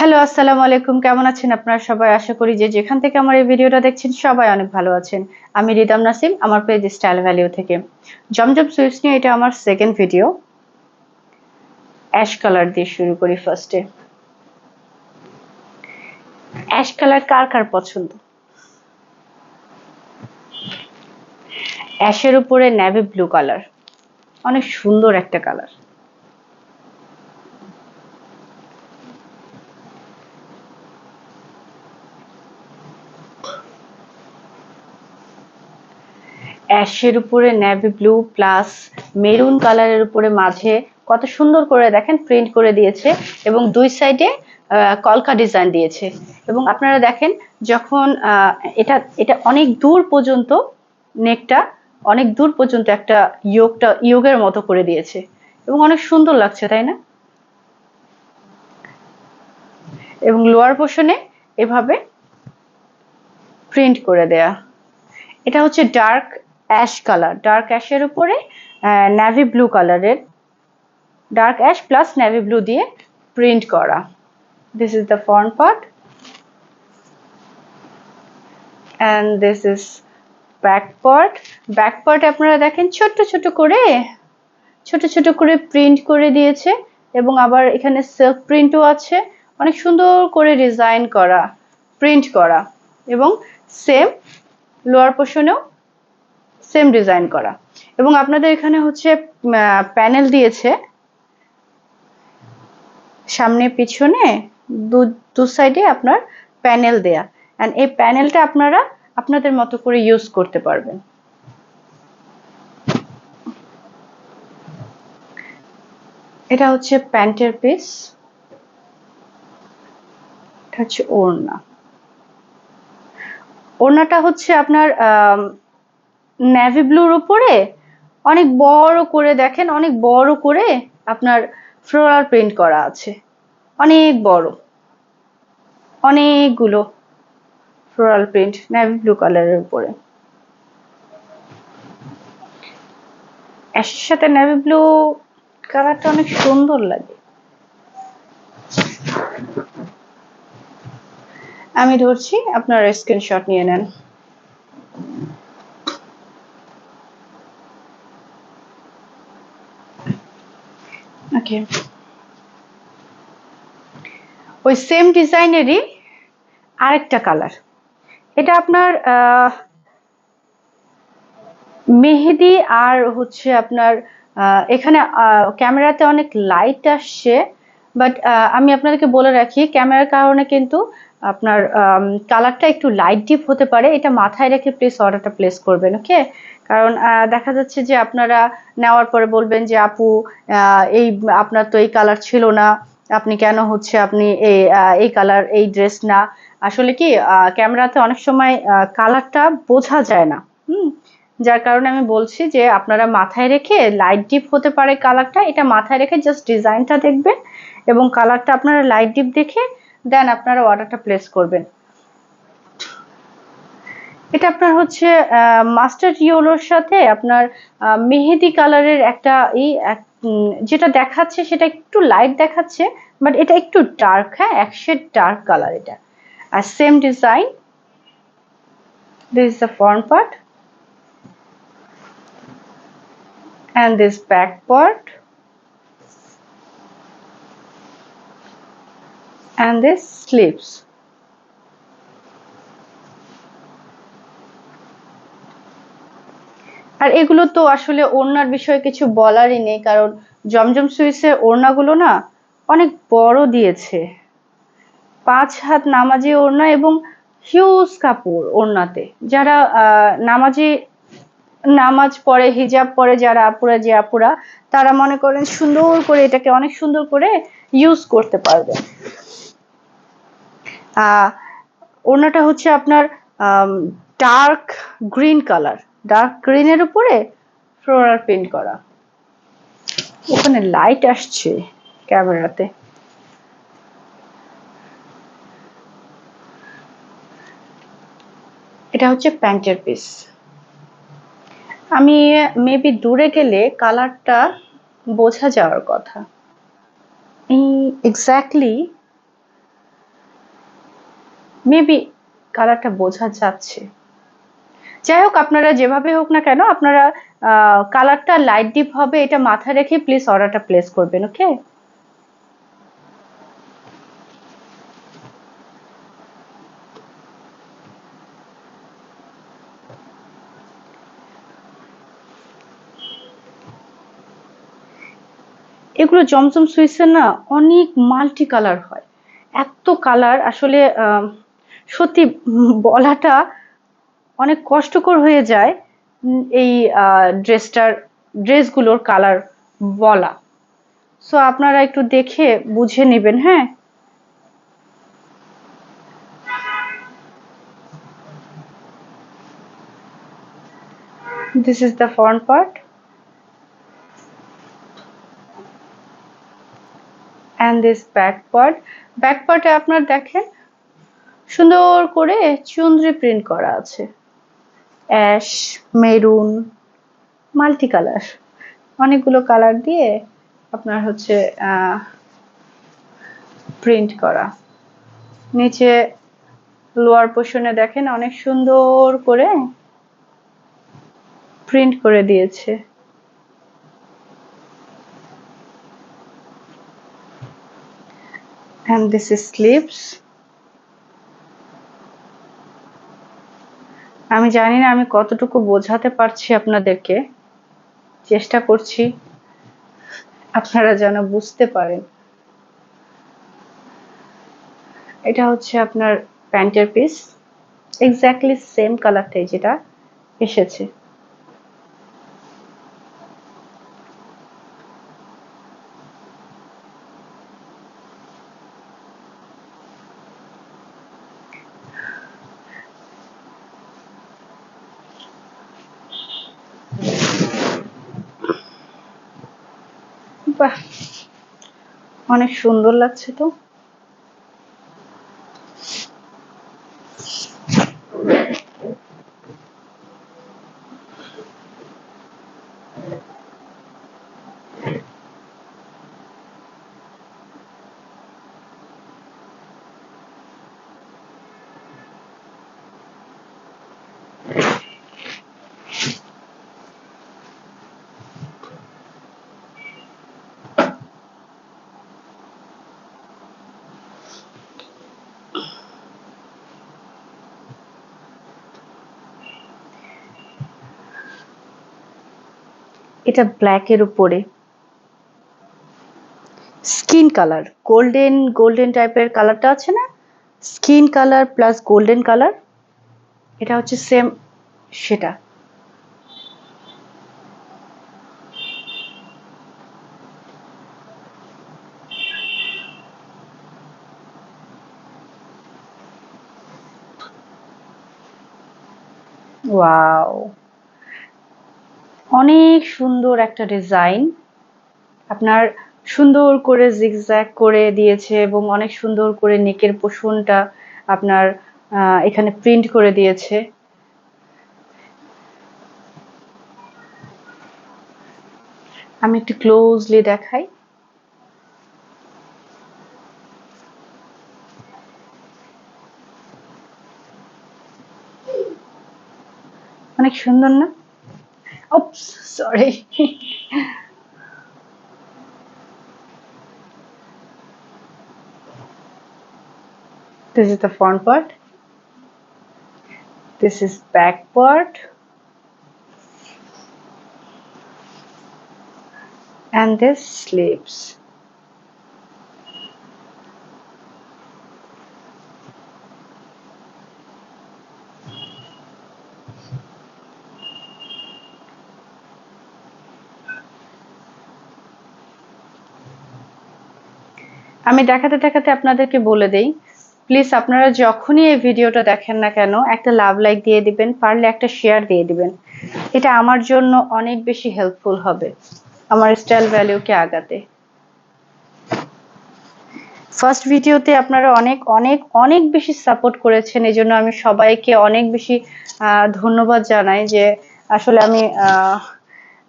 Hello, আসসালামু আলাইকুম। কেমন আছেন আপনারা সবাই? আশা করি যে যেখান থেকে আমার এই ভিডিওটা দেখছেন সবাই অনেক ভালো আছেন। আমি রিদম নাসিম, আমার পেজ স্টাইল ভ্যালিউ থেকে। জমজম সুইটস নিয়ে এটা আমার সেকেন্ড ভিডিও। অ্যাশ কালার দিয়ে শুরু করি ফার্স্টে। অ্যাশ কালার কার কার পছন্দ? অ্যাশের উপরে নেভি ব্লু কালার, অনেক সুন্দর একটা কালার। অ্যাশের উপরে নেভি ব্লু প্লাস মেরুন কালারের উপরে মাঝে কত সুন্দর করে দেখেন প্রিন্ট করে দিয়েছে এবং দুই সাইডে কলকা ডিজাইন দিয়েছে। এবং আপনারা দেখেন যখন এটা এটা অনেক দূর পর্যন্ত, নেকটা অনেক দূর পর্যন্ত একটা ইয়োগের মতো করে দিয়েছে এবং অনেক সুন্দর লাগছে, তাই না? এবং লোয়ার পোর্শনে এভাবে প্রিন্ট করে দেয়া। এটা হচ্ছে ডার্ক অ্যাশ কালার, ডার্ক অ্যাশের উপরে নেভি ব্লু কালারের, dark ash plus navy blue দিয়ে প্রিন্ট করা। This is the front part and this is back part. Back পার্টে আপনারা দেখেন ছোট ছোট করে প্রিন্ট করে দিয়েছে এবং আবার এখানে সেলফ প্রিন্টও আছে, অনেক সুন্দর করে ডিজাইন করা, প্রিন্ট করা এবং সেম লোয়ার পোর্শনেও সেম ডিজাইন করা। এবং আপনাদের এখানে হচ্ছে প্যানেল দিয়েছে সামনে পিছনে, দু সাইডে আপনার প্যানেল দেয়া, এন্ড এই প্যানেলটা আপনারা আপনাদের মতো করে ইউজ করতে পারবেন। এটা হচ্ছে প্যান্টের পিস, এটা হচ্ছে ওড়না। ওড়নাটা হচ্ছে আপনার নেভি ব্লুর উপরে অনেক বড় করে দেখেন, অনেক বড় করে আপনার ফ্লোরাল প্রিন্ট করা আছে, অনেক বড়, অনেকগুলো ফ্লোরাল প্রিন্ট নেভি ব্লু কালারের উপরে। অ্যাশের সাথে নেভি ব্লু কালারটা অনেক সুন্দর লাগে। আমি ধরছি, আপনারা স্ক্রিনশট নিয়ে নেন। ওকে, ওই সেম ডিজাইনেরই আরেকটা কালার। এটা আপনার মেহেদি আর হচ্ছে আপনার এখানে ক্যামেরাতে অনেক লাইট আসছে, বাট আমি আপনাদেরকে বলে রাখি ক্যামেরার কারণে কিন্তু আপনার কালারটা একটু লাইট ডিপ হতে পারে, এটা মাথায় রেখে প্লিজ অর্ডারটা প্লেস করবেন। ওকে, কারণ দেখা যাচ্ছে যে আপনারা নেওয়ার পরে বলবেন যে আপু এই আপনার তো এই কালার ছিল না, আপনি কেন হচ্ছে আপনি এই কালার এই ড্রেস না। আসলে কি ক্যামেরাতে অনেক সময় কালারটা বোঝা যায় না, যার কারণে আমি বলছি যে আপনারা মাথায় রেখে, লাইট ডিপ হতে পারে কালারটা, এটা মাথায় রেখে জাস্ট ডিজাইনটা দেখবেন এবং কালারটা আপনারা লাইট ডিপ দেখে দেন আপনারা অর্ডারটা প্লেস করবেন। এটা আপনার হচ্ছে মাস্টার্ড ইয়েলোর সাথে আপনার মেহেদি কালারের একটা যেটা দেখাচ্ছে সেটা একটু লাইট দেখাচ্ছে, বাট এটা একটু ডার্ক, হ্যাঁ এক শেড ডার্ক কালার এটা। আর same design, this is the front part and this back part and this sleeves. আর এগুলো তো আসলে ওড়নার বিষয়ে কিছু বলারই নেই, কারণ জমজম সুইসের ওড়নাগুলো না অনেক বড় দিয়েছে, 5 হাত নামাজি ওড়না এবং হিউজ কাপড় ওড়নাতে। যারা নামাজ পড়ে, হিজাব পরে যারা আপুরা, যে আপুরা তারা মনে করেন সুন্দর করে এটাকে অনেক সুন্দর করে ইউজ করতে পারবে। ওড়নাটা হচ্ছে আপনার ডার্ক গ্রিন কালার, ডার্ক গ্রিনের উপরে ফ্লোরাল প্রিন্ট করা। ওখানে লাইট আসছে ক্যামেরাতে। এটা হচ্ছে প্যান্টের পিস। আমি মেবি দূরে গেলে কালারটা বোঝা যাওয়ার কথা। এক্স্যাক্টলি মেবি কালারটা বোঝা যাচ্ছে। যাই হোক, আপনারা যেভাবে হোক না কেন, আপনারা কালারটা লাইট ডিপ হবে এটা মাথায় রেখে প্লিজ অর্ডারটা প্লেস করবেন। ওকে, এগুলো জমজম সুইসের না অনেক মাল্টি কালার হয়। এত কালার আসলে সত্যি বলাটা অনেক কষ্টকর হয়ে যায়। এই ড্রেসগুলোর কালার বলা। সো আপনারা একটু দেখে বুঝে নেবেন। হ্যাঁ, this is the front part and this back part. Back পার্টে আপনার দেখেন সুন্দর করে চুনরি প্রিন্ট করা আছে, অ্যাশ, মেরুন, মাল্টি কালার, অনেকগুলো কালার দিয়ে আপনার হচ্ছে প্রিন্ট করা। নিচে লোয়ার পোর্শনে দেখেন অনেক সুন্দর করে প্রিন্ট করে দিয়েছে। and this is sleeves। আমি জানি না আমি কতটুকু বোঝাতে পারছি আপনাদেরকে, চেষ্টা করছি আপনারা যেন বুঝতে পারেন। এটা হচ্ছে আপনার প্যান্টের পিস, এক্স্যাক্টলি সেম কালারটাই যেটা এসেছে। বাহ, অনেক সুন্দর লাগছে তো। এটা ব্ল্যাকের উপরে স্কিন কালার, গোল্ডেন গোল্ডেন টাইপের কালারটা আছে না, skin colour plus golden colour, এটা হচ্ছে সেম সেটা। ওয়াও, অনেক সুন্দর একটা ডিজাইন। আপনার সুন্দর করে জিগজ্যাগ করে দিয়েছে এবং অনেক সুন্দর করে নেকের পোর্শনটা আপনার এখানে প্রিন্ট করে দিয়েছে। আমি একটু ক্লোজলি দেখাই। অনেক সুন্দর না? Oops, sorry. This is the front part. This is back part. And this sleeves. আমি দেখাতে দেখাতে আপনাদেরকে বলে দেই, প্লিজ আপনারা যখনই এই ভিডিওটা দেখেন না কেন একটা লাভ লাইক দিয়ে দিবেন, পারলে একটা শেয়ার দিয়ে দিবেন। এটা আমার জন্য অনেক বেশি হেল্পফুল হবে আমার স্টাইল ভ্যালুকে আগাতে। ফার্স্ট ভিডিওতে আপনারা অনেক অনেক অনেক বেশি সাপোর্ট করেছেন, এই জন্য আমি সবাইকে অনেক বেশি ধন্যবাদ জানাই। যে আসলে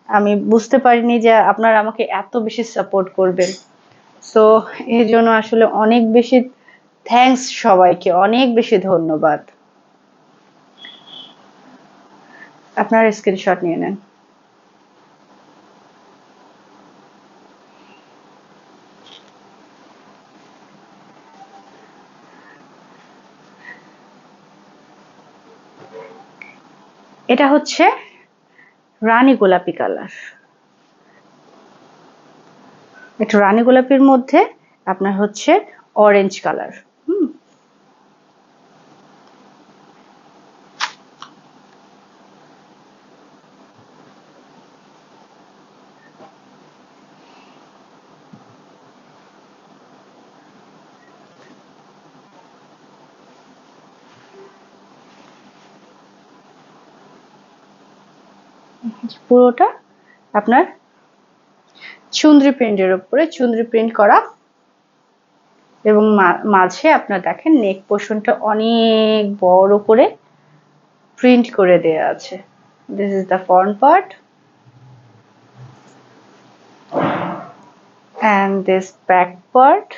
আমি বুঝতে পারিনি যে আপনারা আমাকে এত বেশি সাপোর্ট করবেন। সো এই জন্য আসলে অনেক বেশি থ্যাঙ্কস সবাইকে, অনেক বেশি ধন্যবাদ। আপনার স্ক্রিনশট নিয়ে নেন। এটা হচ্ছে রানী গোলাপি কালার। এটা রানী গোলাপির মধ্যে আপনার হচ্ছে অরেঞ্জ কালার। পুরোটা আপনার চুনরি প্রিন্টের উপরে চুনরি প্রিন্ট করা, এবং মাঝে আপনার দেখেন নেক পোর্শনটা অনেক বড় করে প্রিন্ট করে দেয়া আছে। This is the front part and this back part.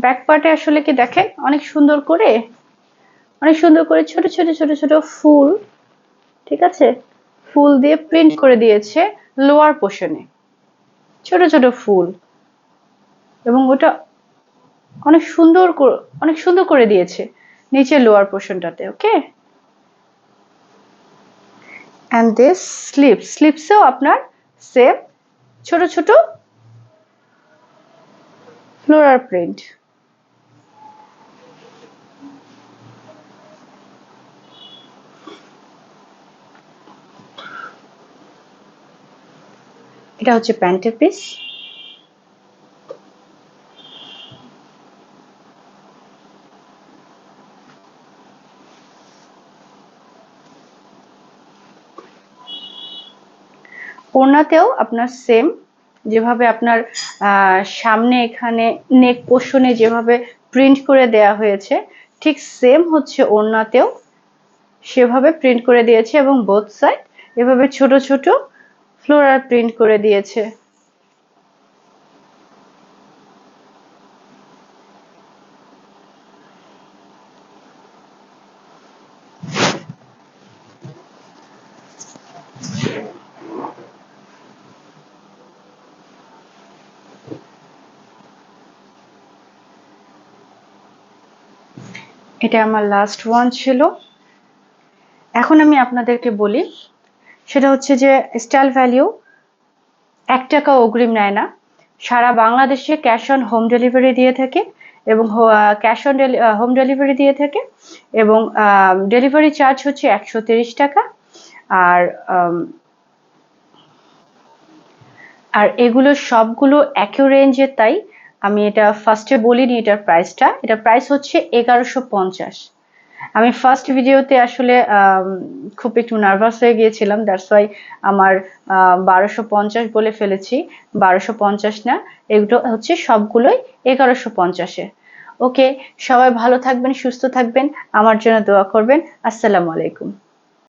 Back পার্টে আসলে কি দেখেন অনেক সুন্দর করে ছোট ছোট ছোট ছোট ফুল, ঠিক আছে, ফুল দিয়ে প্রিন্ট করে দিয়েছে লোয়ার পোর্শনে, ছোট ছোট ফুল, এবং ওটা অনেক সুন্দর করে দিয়েছে নিচে লোয়ার পোর্শনটাতে। ওকে, and this স্লিপসেও আপনার সেম ছোট ছোট ফ্লোরাল প্রিন্ট। এটা হচ্ছে প্যান্টের পিস। ওড়নাতেও আপনার সেম, যেভাবে আপনার সামনে এখানে নেক পোর্শনে যেভাবে প্রিন্ট করে দেয়া হয়েছে, ঠিক সেম হচ্ছে ওড়নাতেও সেভাবে প্রিন্ট করে দিয়েছে, এবং বোথ সাইড এভাবে ছোট ছোট ফ্লোরাল প্রিন্ট করে দিয়েছে। এটা আমার লাস্ট ওয়ান ছিল। এখন আমি আপনাদেরকে বলি, সেটা হচ্ছে যে স্টাইল ভ্যালিউ 1 টাকা অগ্রিম নেয় না, সারা বাংলাদেশে ক্যাশ অন হোম ডেলিভারি দিয়ে থাকে, এবং ক্যাশ অন হোম ডেলিভারি দিয়ে থাকে, এবং ডেলিভারি চার্জ হচ্ছে 130 টাকা। আর এগুলো সবগুলো একই রেঞ্জে, তাই আমি এটা ফার্স্টে বলিনি এটার প্রাইসটা। এটার প্রাইস হচ্ছে 1150। আমি ফার্স্ট ভিডিওতে আসলে খুব একটু নার্ভাস হয়ে গিয়েছিলাম, দ্যাটস ওয়াই আমার 1250 বলে ফেলেছি। 1250 না, এগুলো হচ্ছে সবগুলোই 1150-এ। ওকে, সবাই ভালো থাকবেন, সুস্থ থাকবেন, আমার জন্য দোয়া করবেন। আসসালামু আলাইকুম।